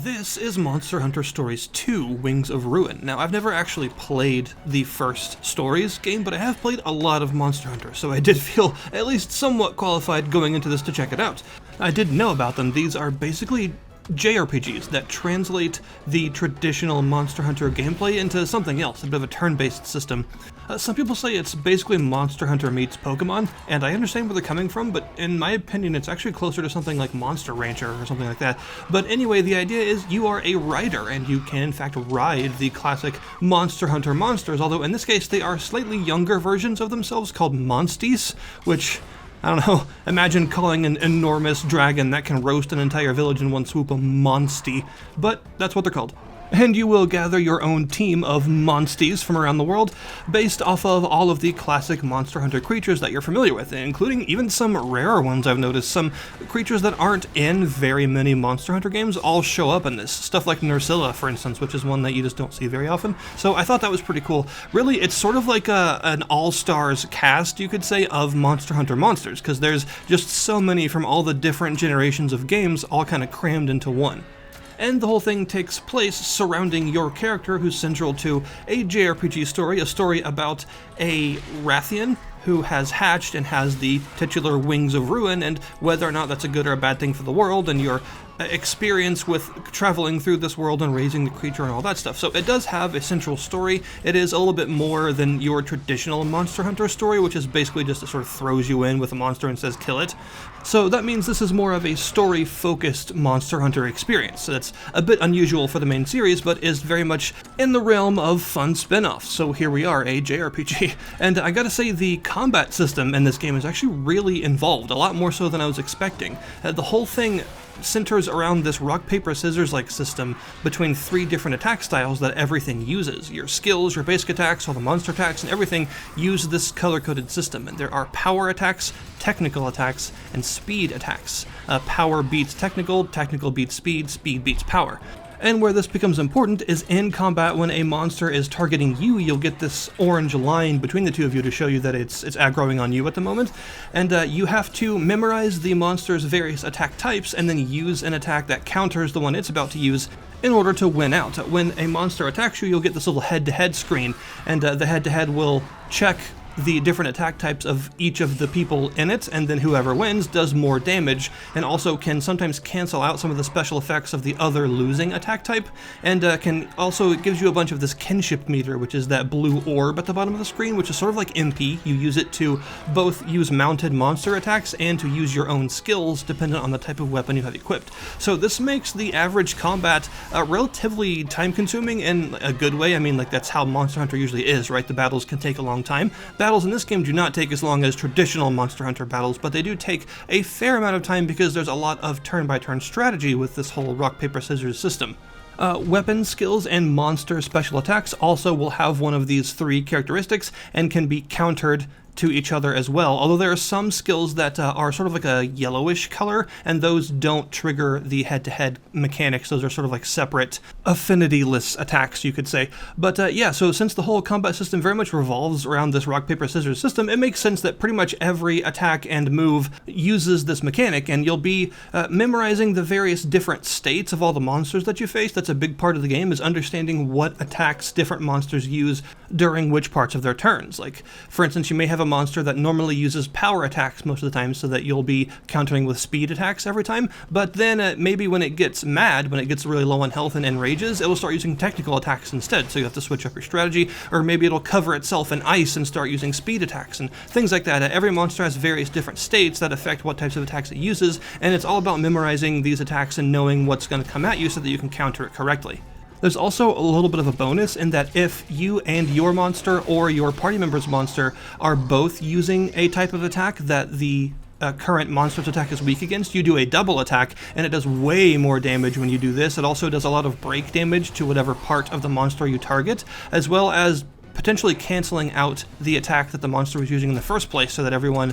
This is Monster Hunter Stories 2, Wings of Ruin. Now, I've never actually played the first Stories game, but I have played a lot of Monster Hunter, so I did feel at least somewhat qualified going into this to check it out. I didn't know about them. These are basically JRPGs that translate the traditional Monster Hunter gameplay into something else, a bit of a turn-based system. Some people say it's basically Monster Hunter meets Pokemon, and I understand where they're coming from, but in my opinion it's actually closer to something like Monster Rancher or something like that. But anyway, the idea is you are a rider, and you can in fact ride the classic Monster Hunter monsters, although in this case they are slightly younger versions of themselves called Monsties, which, I don't know, imagine calling an enormous dragon that can roast an entire village in one swoop a Monstie, but that's what they're called. And you will gather your own team of Monsties from around the world, based off of all of the classic Monster Hunter creatures that you're familiar with, including even some rarer ones I've noticed. Some creatures that aren't in very many Monster Hunter games all show up in this. Stuff like Nursilla, for instance, which is one that you just don't see very often. So I thought that was pretty cool. Really, it's sort of like an all-stars cast, you could say, of Monster Hunter monsters, because there's just so many from all the different generations of games all kind of crammed into one. And the whole thing takes place surrounding your character, who's central to a JRPG story, a story about a Rathian who has hatched and has the titular Wings of Ruin, and whether or not that's a good or a bad thing for the world, and your experience with traveling through this world and raising the creature and all that stuff. So it does have a central story. It is a little bit more than your traditional Monster Hunter story, which is basically just it sort of throws you in with a monster and says kill it. So that means this is more of a story-focused Monster Hunter experience. So that's a bit unusual for the main series, but is very much in the realm of fun spin-offs. So here we are, a JRPG. And I gotta say, the combat system in this game is actually really involved, a lot more so than I was expecting. The whole thing centers around this rock, paper, scissors-like system between three different attack styles that everything uses. Your skills, your basic attacks, all the monster attacks, and everything use this color-coded system. And there are power attacks, technical attacks, and speed attacks. Power beats technical, technical beats speed, speed beats power. And where this becomes important is in combat. When a monster is targeting you, you'll get this orange line between the two of you to show you that it's aggroing on you at the moment. And you have to memorize the monster's various attack types and then use an attack that counters the one it's about to use in order to win out. When a monster attacks you, you'll get this little head-to-head screen, and the head-to-head will check the different attack types of each of the people in it, and then whoever wins does more damage, and also can sometimes cancel out some of the special effects of the other losing attack type, and can also, it gives you a bunch of this kinship meter, which is that blue orb at the bottom of the screen, which is sort of like MP. You use it to both use mounted monster attacks and to use your own skills dependent on the type of weapon you have equipped. So this makes the average combat relatively time-consuming in a good way. I mean, like, that's how Monster Hunter usually is, right? The battles can take a long time. Battles in this game do not take as long as traditional Monster Hunter battles, but they do take a fair amount of time because there's a lot of turn-by-turn strategy with this whole rock, paper, scissors system. Weapon skills and monster special attacks also will have one of these three characteristics and can be countered to each other as well, although there are some skills that are sort of like a yellowish color, and those don't trigger the head-to-head mechanics. Those are sort of like separate affinity-less attacks, you could say. But yeah, so since the whole combat system very much revolves around this rock, paper, scissors system, it makes sense that pretty much every attack and move uses this mechanic, and you'll be memorizing the various different states of all the monsters that you face. That's a big part of the game, is understanding what attacks different monsters use during which parts of their turns. Like, for instance, you may have a monster that normally uses power attacks most of the time, so that you'll be countering with speed attacks every time, but then maybe when it gets mad, when it gets really low on health and enrages, it will start using technical attacks instead, so you have to switch up your strategy. Or maybe it'll cover itself in ice and start using speed attacks and things like that. Every monster has various different states that affect what types of attacks it uses, and it's all about memorizing these attacks and knowing what's going to come at you so that you can counter it correctly. There's also a little bit of a bonus in that if you and your monster or your party member's monster are both using a type of attack that the current monster's attack is weak against, you do a double attack, and it does way more damage when you do this. It also does a lot of break damage to whatever part of the monster you target, as well as potentially canceling out the attack that the monster was using in the first place, so that everyone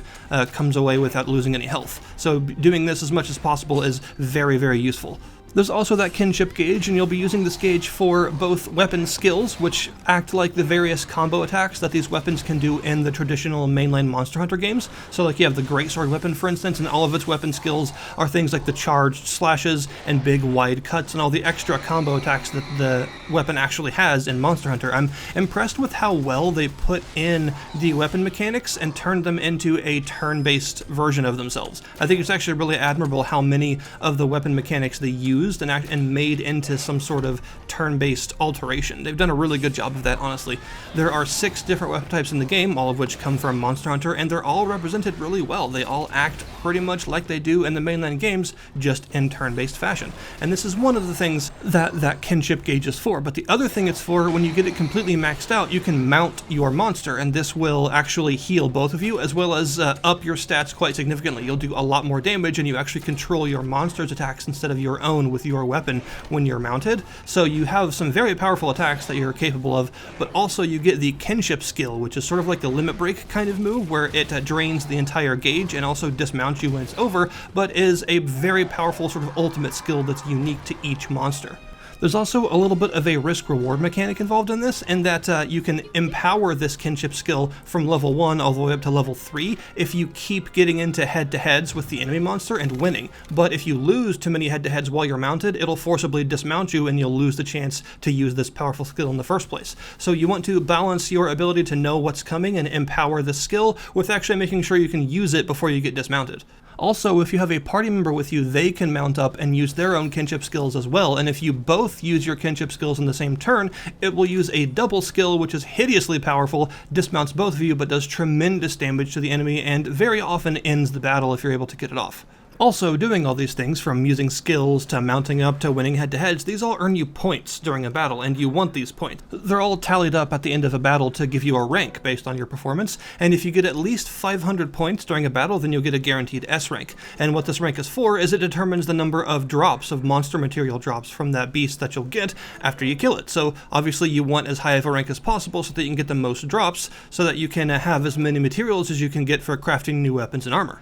comes away without losing any health. So doing this as much as possible is very, very useful. There's also that kinship gauge, and you'll be using this gauge for both weapon skills, which act like the various combo attacks that these weapons can do in the traditional mainline Monster Hunter games. So like you have the Greatsword weapon, for instance, and all of its weapon skills are things like the charged slashes and big wide cuts and all the extra combo attacks that the weapon actually has in Monster Hunter. I'm impressed with how well they put in the weapon mechanics and turned them into a turn-based version of themselves. I think it's actually really admirable how many of the weapon mechanics they use and made into some sort of turn-based alteration. They've done a really good job of that, honestly. There are 6 different weapon types in the game, all of which come from Monster Hunter, and they're all represented really well. They all act pretty much like they do in the mainline games, just in turn-based fashion. And this is one of the things that kinship gauge is for. But the other thing it's for, when you get it completely maxed out, you can mount your monster, and this will actually heal both of you, as well as up your stats quite significantly. You'll do a lot more damage, and you actually control your monster's attacks instead of your own with your weapon when you're mounted. So you have some very powerful attacks that you're capable of, but also you get the kinship skill, which is sort of like the limit break kind of move, where it drains the entire gauge and also dismounts you when it's over, but is a very powerful sort of ultimate skill that's unique to each monster. There's also a little bit of a risk-reward mechanic involved in this, in that you can empower this kinship skill from level 1 all the way up to level 3 if you keep getting into head-to-heads with the enemy monster and winning. But if you lose too many head-to-heads while you're mounted, it'll forcibly dismount you and you'll lose the chance to use this powerful skill in the first place. So you want to balance your ability to know what's coming and empower the skill with actually making sure you can use it before you get dismounted. Also, if you have a party member with you, they can mount up and use their own kinship skills as well, and if you both use your kinship skills in the same turn, it will use a double skill which is hideously powerful, dismounts both of you, but does tremendous damage to the enemy, and very often ends the battle if you're able to get it off. Also, doing all these things, from using skills to mounting up to winning head-to-heads, these all earn you points during a battle, and you want these points. They're all tallied up at the end of a battle to give you a rank based on your performance, and if you get at least 500 points during a battle, then you'll get a guaranteed S rank. And what this rank is for is it determines the number of drops, of monster material drops from that beast that you'll get after you kill it. So obviously you want as high of a rank as possible so that you can get the most drops, so that you can have as many materials as you can get for crafting new weapons and armor.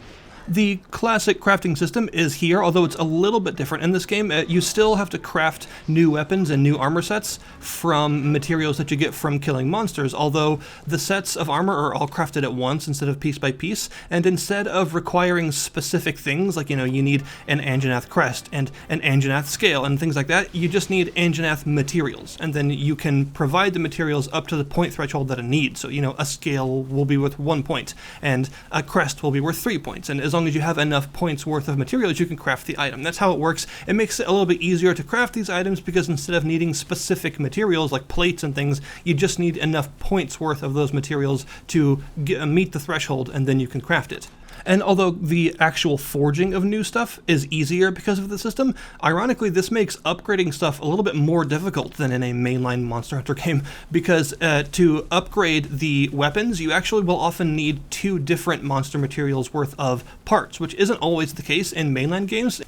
The classic crafting system is here, although it's a little bit different in this game. You still have to craft new weapons and new armor sets from materials that you get from killing monsters, although the sets of armor are all crafted at once instead of piece by piece, and instead of requiring specific things, like, you need an Anjanath crest and an Anjanath scale and things like that, you just need Anjanath materials, and then you can provide the materials up to the point threshold that it needs. So, a scale will be worth 1 point, and a crest will be worth 3 points, and as long as you have enough points worth of materials, you can craft the item. That's how it works. It makes it a little bit easier to craft these items because instead of needing specific materials like plates and things, you just need enough points worth of those materials to meet the threshold, and then you can craft it. And although the actual forging of new stuff is easier because of the system, ironically this makes upgrading stuff a little bit more difficult than in a mainline Monster Hunter game, because to upgrade the weapons, you actually will often need 2 different monster materials worth of parts, which isn't always the case in mainline games.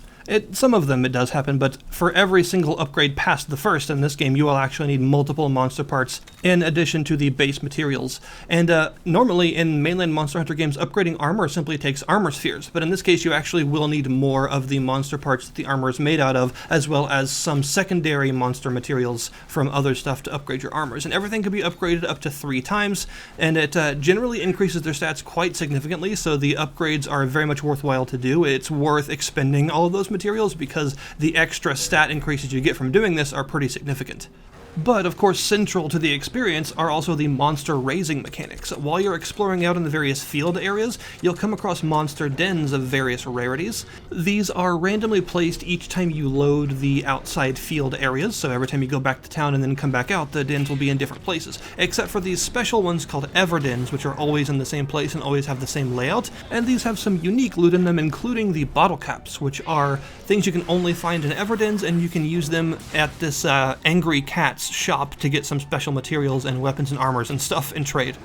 Some of them it does happen, but for every single upgrade past the first in this game, you will actually need multiple monster parts in addition to the base materials. And normally in mainline Monster Hunter games, upgrading armor simply takes armor spheres, but in this case you actually will need more of the monster parts that the armor is made out of, as well as some secondary monster materials from other stuff to upgrade your armors. And everything can be upgraded up to 3 times, and it generally increases their stats quite significantly, so the upgrades are very much worthwhile to do. It's worth expending all of those materials because the extra stat increases you get from doing this are pretty significant. But, of course, central to the experience are also the monster raising mechanics. While you're exploring out in the various field areas, you'll come across monster dens of various rarities. These are randomly placed each time you load the outside field areas, so every time you go back to town and then come back out, the dens will be in different places, except for these special ones called Ever Dens, which are always in the same place and always have the same layout, and these have some unique loot in them, including the bottle caps, which are things you can only find in Ever Dens, and you can use them at this Angry Cat's shop to get some special materials and weapons and armors and stuff in trade.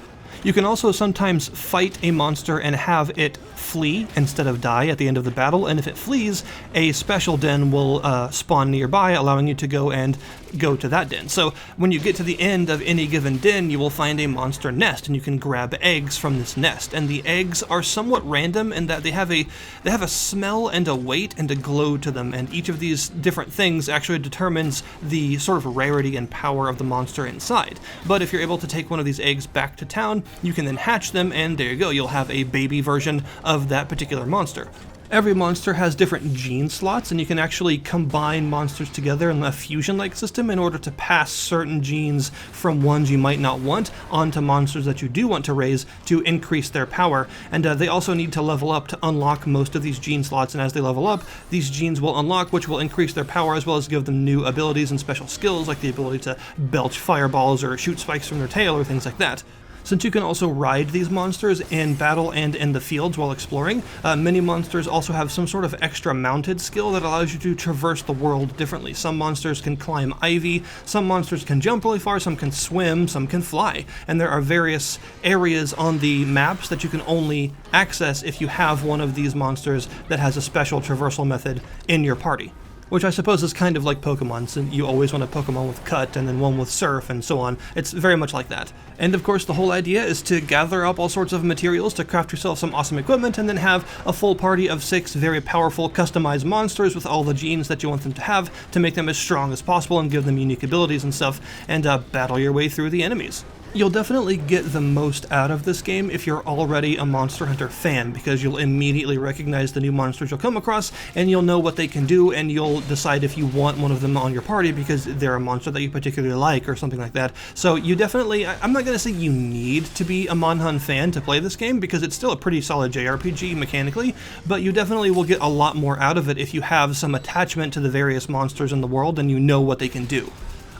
You can also sometimes fight a monster and have it flee instead of die at the end of the battle, and if it flees, a special den will spawn nearby, allowing you to go to that den. So when you get to the end of any given den, you will find a monster nest, and you can grab eggs from this nest. And the eggs are somewhat random in that they have a smell and a weight and a glow to them, and each of these different things actually determines the sort of rarity and power of the monster inside. But if you're able to take one of these eggs back to town, you can then hatch them, and there you go, you'll have a baby version of that particular monster. Every monster has different gene slots, and you can actually combine monsters together in a fusion-like system in order to pass certain genes from ones you might not want onto monsters that you do want to raise to increase their power. And they also need to level up to unlock most of these gene slots, and as they level up, these genes will unlock, which will increase their power as well as give them new abilities and special skills, like the ability to belch fireballs or shoot spikes from their tail or things like that. Since you can also ride these monsters in battle and in the fields while exploring, many monsters also have some sort of extra mounted skill that allows you to traverse the world differently. Some monsters can climb ivy, some monsters can jump really far, some can swim, some can fly, and there are various areas on the maps that you can only access if you have one of these monsters that has a special traversal method in your party. Which I suppose is kind of like Pokemon, so you always want a Pokemon with Cut and then one with Surf and so on. It's very much like that. And of course the whole idea is to gather up all sorts of materials to craft yourself some awesome equipment and then have a full party of 6 very powerful customized monsters with all the genes that you want them to have to make them as strong as possible and give them unique abilities and stuff, and battle your way through the enemies. You'll definitely get the most out of this game if you're already a Monster Hunter fan, because you'll immediately recognize the new monsters you'll come across, and you'll know what they can do, and you'll decide if you want one of them on your party because they're a monster that you particularly like or something like that. So you definitely, I'm not going to say you need to be a Mon Hun fan to play this game, because it's still a pretty solid JRPG mechanically, but you definitely will get a lot more out of it if you have some attachment to the various monsters in the world and you know what they can do.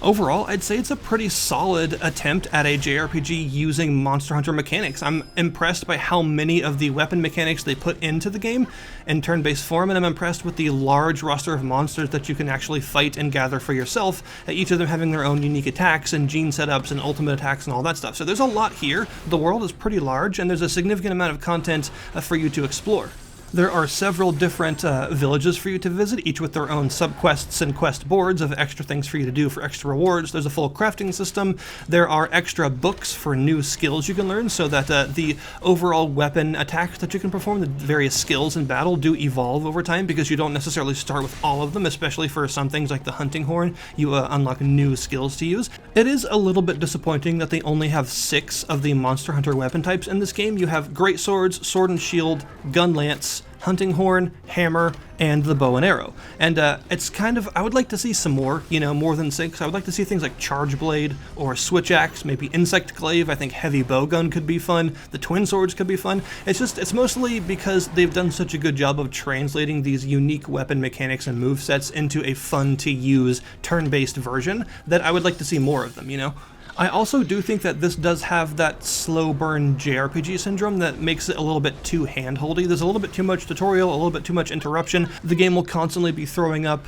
Overall, I'd say it's a pretty solid attempt at a JRPG using Monster Hunter mechanics. I'm impressed by how many of the weapon mechanics they put into the game in turn-based form, and I'm impressed with the large roster of monsters that you can actually fight and gather for yourself, each of them having their own unique attacks and gene setups and ultimate attacks and all that stuff. So there's a lot here. The world is pretty large, and there's a significant amount of content for you to explore. There are several different villages for you to visit, each with their own subquests and quest boards of extra things for you to do for extra rewards. There's a full crafting system. There are extra books for new skills you can learn, so that the overall weapon attacks that you can perform, the various skills in battle, do evolve over time, because you don't necessarily start with all of them, especially for some things like the hunting horn. You unlock new skills to use. It is a little bit disappointing that they only have 6 of the Monster Hunter weapon types in this game. You have great swords, sword and shield, gun lance, hunting horn, hammer, and the bow and arrow. And it's kind of, I would like to see some more, more than 6. I would like to see things like charge blade or switch axe, maybe insect glaive. I think heavy bow gun could be fun. The twin swords could be fun. It's mostly because they've done such a good job of translating these unique weapon mechanics and movesets into a fun to use turn-based version that I would like to see more of them, I also do think that this does have that slow burn JRPG syndrome that makes it a little bit too hand-holdy. There's a little bit too much tutorial, a little bit too much interruption. The game will constantly be throwing up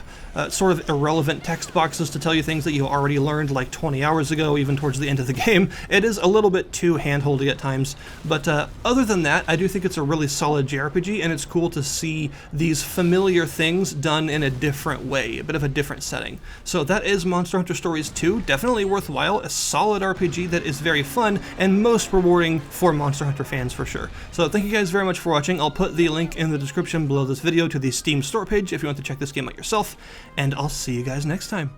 sort of irrelevant text boxes to tell you things that you already learned like 20 hours ago, even towards the end of the game. It is a little bit too hand-holdy at times, but other than that, I do think it's a really solid JRPG, and it's cool to see these familiar things done in a different way, a bit of a different setting. So that is Monster Hunter Stories 2, definitely worthwhile, a solid RPG that is very fun and most rewarding for Monster Hunter fans for sure. So thank you guys very much for watching. I'll put the link in the description below this video to the Steam store page if you want to check this game out yourself, and I'll see you guys next time.